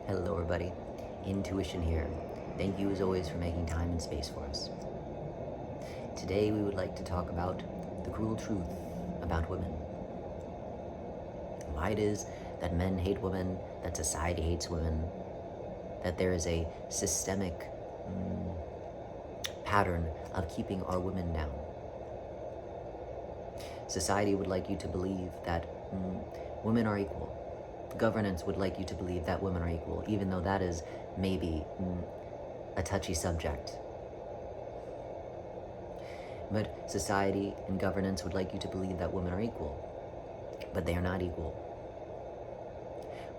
Hello everybody, Intuition here. Thank you as always for making time and space for us. Today we would like to talk about the cruel truth about women. Why it is that men hate women, that society hates women, that there is a systemic pattern of keeping our women down. Society would like you to believe that women are equal. Governance would like you to believe that women are equal, even though that is maybe a touchy subject. But society and governance would like you to believe that women are equal, but they are not equal.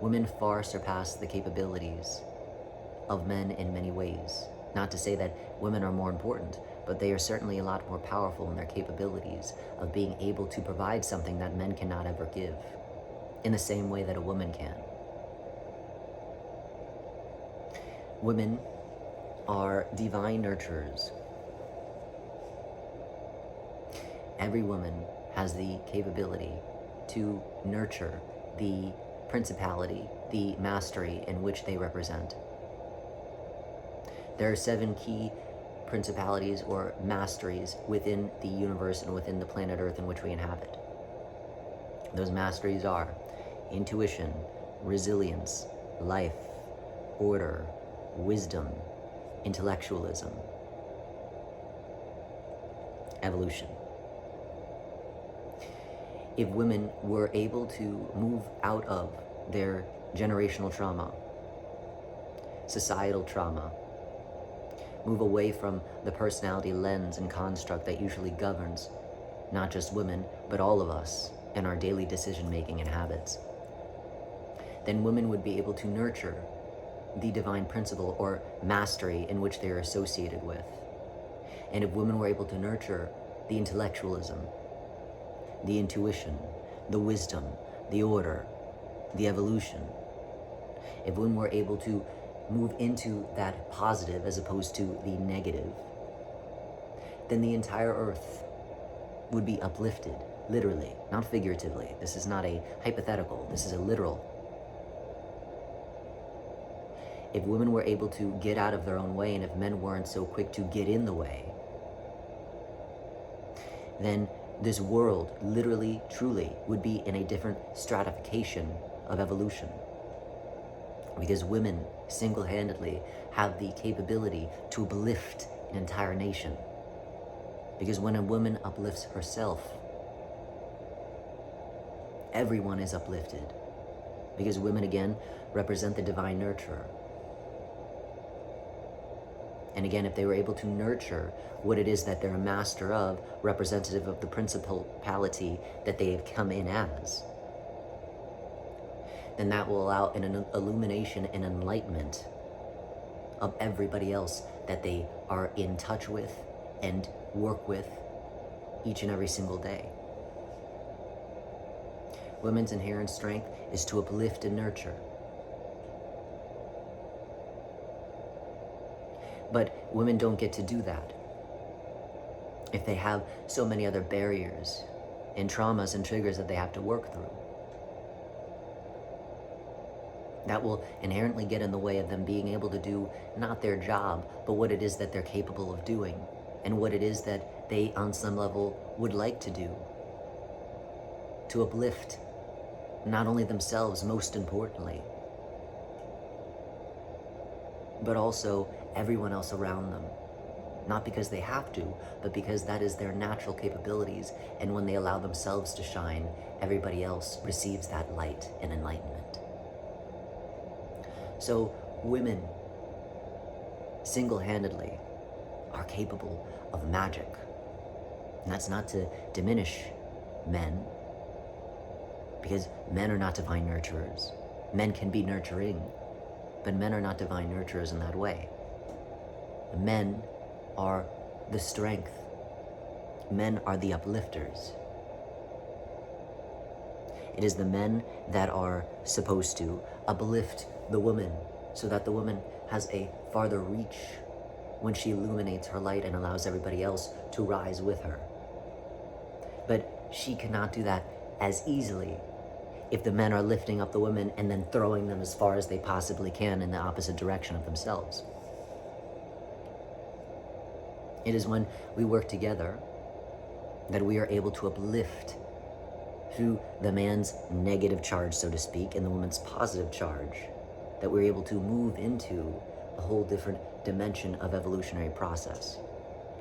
Women far surpass the capabilities of men in many ways. Not to say that women are more important, but they are certainly a lot more powerful in their capabilities of being able to provide something that men cannot ever give, in the same way that a woman can. Women are divine nurturers. Every woman has the capability to nurture the principality, the mastery in which they represent. There are 7 key principalities or masteries within the universe and within the planet Earth in which we inhabit. Those masteries are intuition, resilience, life, order, wisdom, intellectualism, evolution. If women were able to move out of their generational trauma, societal trauma, move away from the personality lens and construct that usually governs not just women, but all of us in our daily decision-making and habits, then women would be able to nurture the divine principle or mastery in which they are associated with. And if women were able to nurture the intellectualism, the intuition, the wisdom, the order, the evolution, if women were able to move into that positive as opposed to the negative, then the entire earth would be uplifted, literally, not figuratively. This is not a hypothetical, this is a literal. If women were able to get out of their own way, and if men weren't so quick to get in the way, then this world, literally, truly, would be in a different stratification of evolution. Because women, single-handedly, have the capability to uplift an entire nation. Because when a woman uplifts herself, everyone is uplifted. Because women, again, represent the divine nurturer. And again, if they were able to nurture what it is that they're a master of, representative of the principality that they have come in as, then that will allow an illumination and enlightenment of everybody else that they are in touch with and work with each and every single day. Women's inherent strength is to uplift and nurture. But women don't get to do that if they have so many other barriers and traumas and triggers that they have to work through. That will inherently get in the way of them being able to do not their job, but what it is that they're capable of doing, and what it is that they, on some level, would like to do. To uplift not only themselves, most importantly, but also everyone else around them. Not because they have to, but because that is their natural capabilities, and when they allow themselves to shine, everybody else receives that light and enlightenment. So women, single-handedly, are capable of magic. And that's not to diminish men, because men are not divine nurturers. Men can be nurturing, but men are not divine nurturers in that way. Men are the strength. Men are the uplifters. It is the men that are supposed to uplift the woman so that the woman has a farther reach when she illuminates her light and allows everybody else to rise with her. But she cannot do that as easily if the men are lifting up the women and then throwing them as far as they possibly can in the opposite direction of themselves. It is when we work together that we are able to uplift through the man's negative charge, so to speak, and the woman's positive charge, that we're able to move into a whole different dimension of evolutionary process,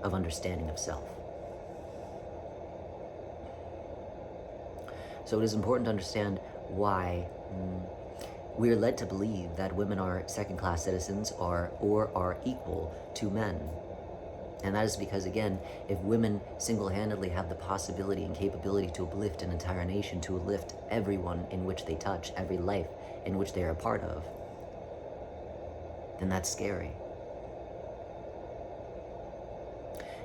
of understanding of self. So it is important to understand why we are led to believe that women are second-class citizens or are equal to men. And that is because, again, if women single-handedly have the possibility and capability to uplift an entire nation, to uplift everyone in which they touch, every life in which they are a part of, then that's scary.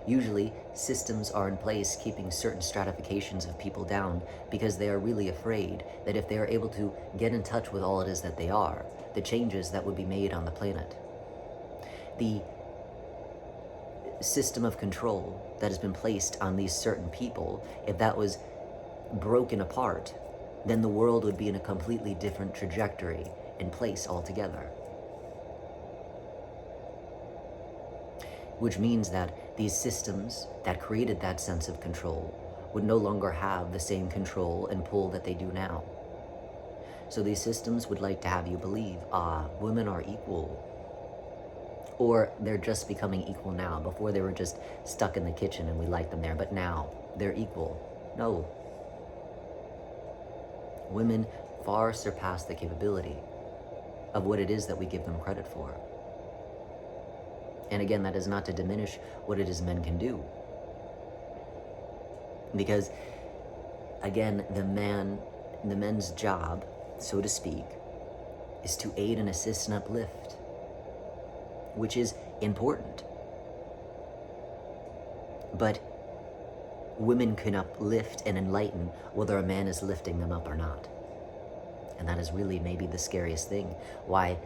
Usually, systems are in place keeping certain stratifications of people down because they are really afraid that if they are able to get in touch with all it is that they are, the changes that would be made on the planet, the system of control that has been placed on these certain people, if that was broken apart, then the world would be in a completely different trajectory and place altogether. Which means that these systems that created that sense of control would no longer have the same control and pull that they do now. So these systems would like to have you believe, women are equal. Or they're just becoming equal now. Before they were just stuck in the kitchen and we liked them there, but now they're equal. No. Women far surpass the capability of what it is that we give them credit for. And again, that is not to diminish what it is men can do. Because, again, the men's job, so to speak, is to aid and assist and uplift, which is important. But women can uplift and enlighten whether a man is lifting them up or not. And that is really maybe the scariest thing, why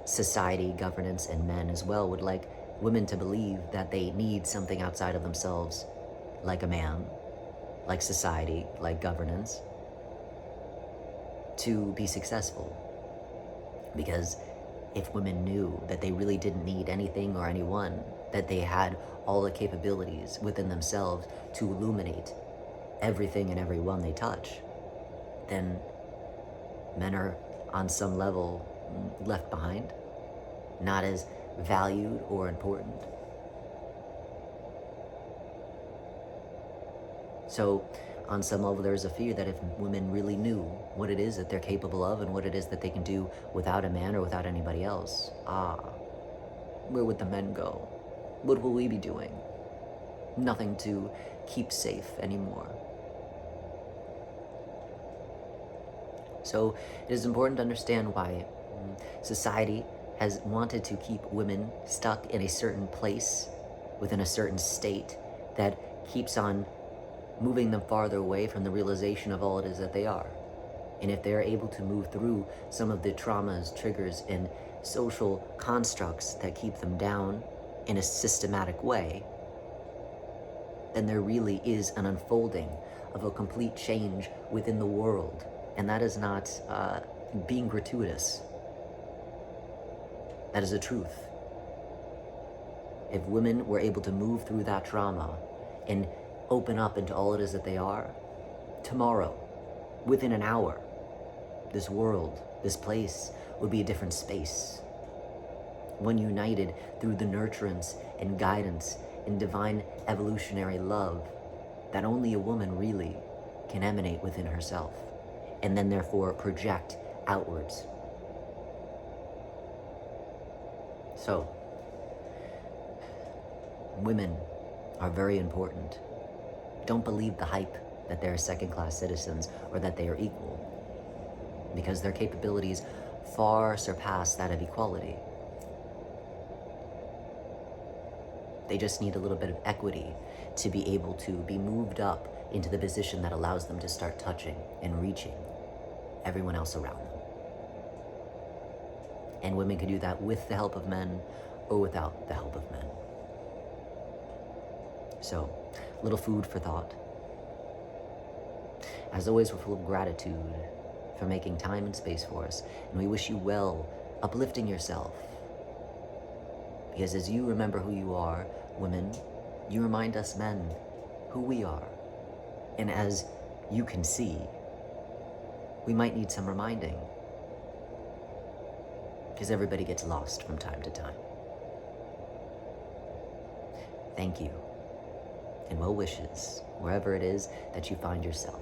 society, governance, and men as well would like women to believe that they need something outside of themselves, like a man, like society, like governance, to be successful. Because if women knew that they really didn't need anything or anyone, that they had all the capabilities within themselves to illuminate everything and everyone they touch, then men are on some level left behind, not as valued or important. So on some level, there's a fear that if women really knew what it is that they're capable of and what it is that they can do without a man or without anybody else, where would the men go? What will we be doing? Nothing to keep safe anymore. So it is important to understand why society has wanted to keep women stuck in a certain place within a certain state that keeps on moving them farther away from the realization of all it is that they are. And if they're able to move through some of the traumas, triggers, and social constructs that keep them down in a systematic way, then there really is an unfolding of a complete change within the world. And that is not being gratuitous. That is the truth. If women were able to move through that trauma and open up into all it is that they are, tomorrow, within an hour, this world, this place would be a different space. One united through the nurturance and guidance and divine evolutionary love that only a woman really can emanate within herself, and then therefore project outwards. So, women are very important. Don't believe the hype that they're second-class citizens or that they are equal, because their capabilities far surpass that of equality. They just need a little bit of equity to be able to be moved up into the position that allows them to start touching and reaching everyone else around them. And women can do that with the help of men or without the help of men. So, little food for thought. As always, we're full of gratitude for making time and space for us, and we wish you well, uplifting yourself. Because as you remember who you are, women, you remind us men who we are. And as you can see, we might need some reminding, because everybody gets lost from time to time. Thank you, and well wishes wherever it is that you find yourself.